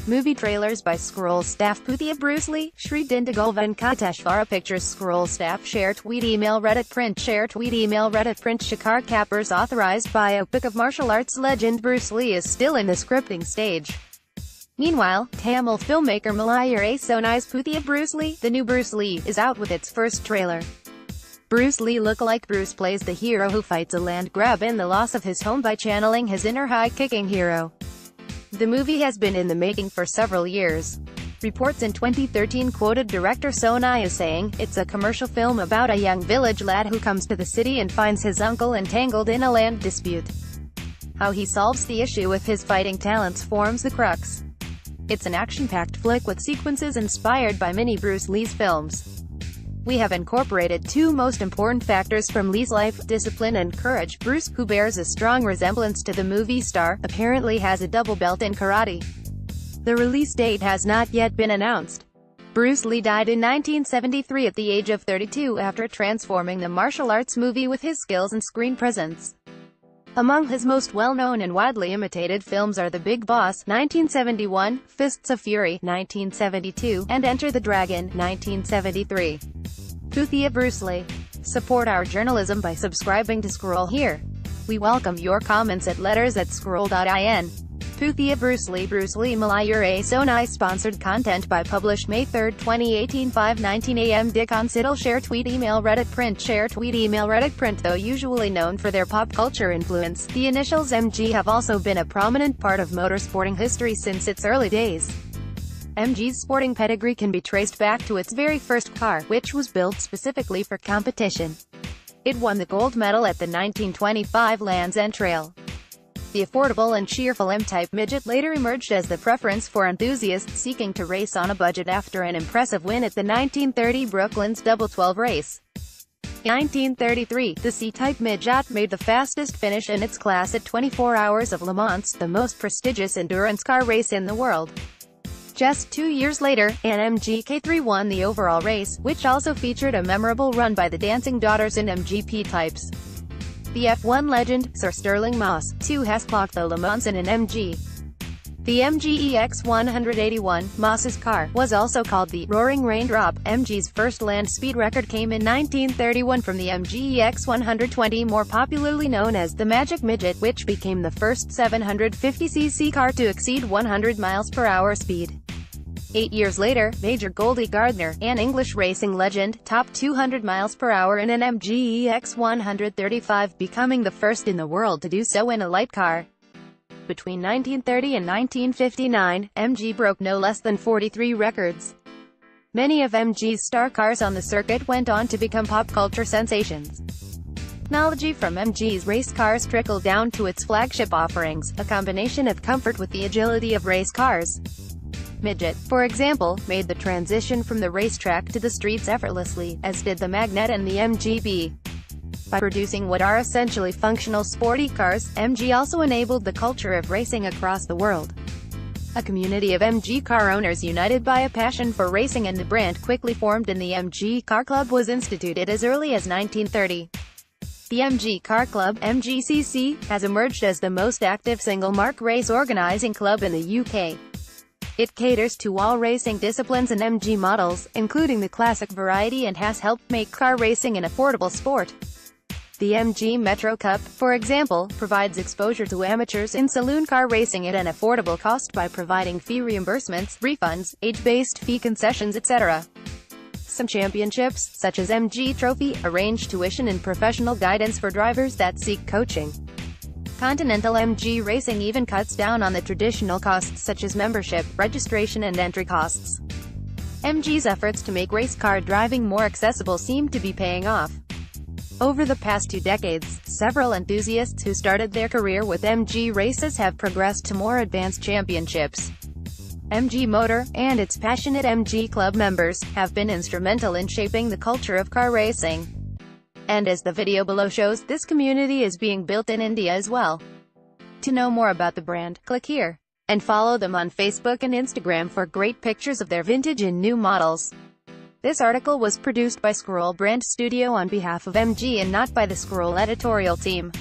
Movie trailers by Scroll staff. Puthiya Brucelee, Sri Dindigul Venkateshvara Pictures. Scroll staff. Share tweet email Reddit print. Share tweet email Reddit print. Shekhar Kapur's authorized biopic of martial arts legend Bruce Lee is still in the scripting stage. Meanwhile, Tamil filmmaker Malayur Sonai's Puthiya Brucelee, the new Bruce Lee, is out with its first trailer. Bruce Lee look-alike Bruce plays the hero who fights a land grab and the loss of his home by channeling his inner high-kicking hero. The movie has been in the making for several years. Reports in 2013 quoted director Sonai as saying, "It's a commercial film about a young village lad who comes to the city and finds his uncle entangled in a land dispute. How he solves the issue with his fighting talents forms the crux. It's an action-packed flick with sequences inspired by many Bruce Lee's films. We have incorporated two most important factors from Lee's life, discipline and courage." Bruce, who bears a strong resemblance to the movie star, apparently has a double belt in karate. The release date has not yet been announced. Bruce Lee died in 1973 at the age of 32 after transforming the martial arts movie with his skills and screen presence. Among his most well-known and widely imitated films are The Big Boss, 1971, Fists of Fury, 1972, and Enter the Dragon, 1973. Puthiya Brucelee. Support our journalism by subscribing to Scroll here. We welcome your comments at letters@scroll.in. Puthiya Brucelee. Bruce Lee Malayur Sonai. Sponsored content by published May 3, 2018 5:19 a.m. Dick on Siddle. Share tweet email Reddit print. Share tweet email Reddit print. Though usually known for their pop culture influence, the initials MG have also been a prominent part of motorsporting history since its early days. MG's sporting pedigree can be traced back to its very first car, which was built specifically for competition. It won the gold medal at the 1925 Land's End Trail. The affordable and cheerful M-Type midget later emerged as the preference for enthusiasts seeking to race on a budget after an impressive win at the 1930 Brooklands Double 12 race. In 1933, the C-Type midget made the fastest finish in its class at 24 Hours of Le Mans, the most prestigious endurance car race in the world. Just 2 years later, an MG K3 won the overall race, which also featured a memorable run by the Dancing Daughters in MGP types. The F1 legend, Sir Sterling Moss, too, has clocked the Le Mans in an MG. The MG EX 181, Moss's car, was also called the Roaring Raindrop. MG's first land speed record came in 1931 from the MG EX 120, more popularly known as the Magic Midget, which became the first 750cc car to exceed 100 miles per hour speed. 8 years later, Major Goldie Gardner, an English racing legend, topped 200 miles per hour in an MG EX 135, becoming the first in the world to do so in a light car. Between 1930 and 1959, MG broke no less than 43 records. Many of MG's star cars on the circuit went on to become pop culture sensations. Technology from MG's race cars trickled down to its flagship offerings, a combination of comfort with the agility of race cars. Midget, for example, made the transition from the racetrack to the streets effortlessly, as did the Magnet and the MGB. By producing what are essentially functional sporty cars, MG also enabled the culture of racing across the world. A community of MG car owners united by a passion for racing and the brand quickly formed, and the MG Car Club was instituted as early as 1930. The MG Car Club, MGCC, has emerged as the most active single-marque race organizing club in the UK. It caters to all racing disciplines and MG models, including the classic variety, and has helped make car racing an affordable sport. The MG Metro Cup, for example, provides exposure to amateurs in saloon car racing at an affordable cost by providing fee reimbursements, refunds, age-based fee concessions, etc. Some championships, such as MG Trophy, arrange tuition and professional guidance for drivers that seek coaching. Continental MG Racing even cuts down on the traditional costs such as membership, registration and entry costs. MG's efforts to make race car driving more accessible seem to be paying off. Over the past 2 decades, several enthusiasts who started their career with MG races have progressed to more advanced championships. MG Motor, and its passionate MG Club members, have been instrumental in shaping the culture of car racing. And as the video below shows, this community is being built in India as well. To know more about the brand, click here. And follow them on Facebook and Instagram for great pictures of their vintage and new models. This article was produced by Scroll Brand Studio on behalf of MG and not by the Scroll editorial team.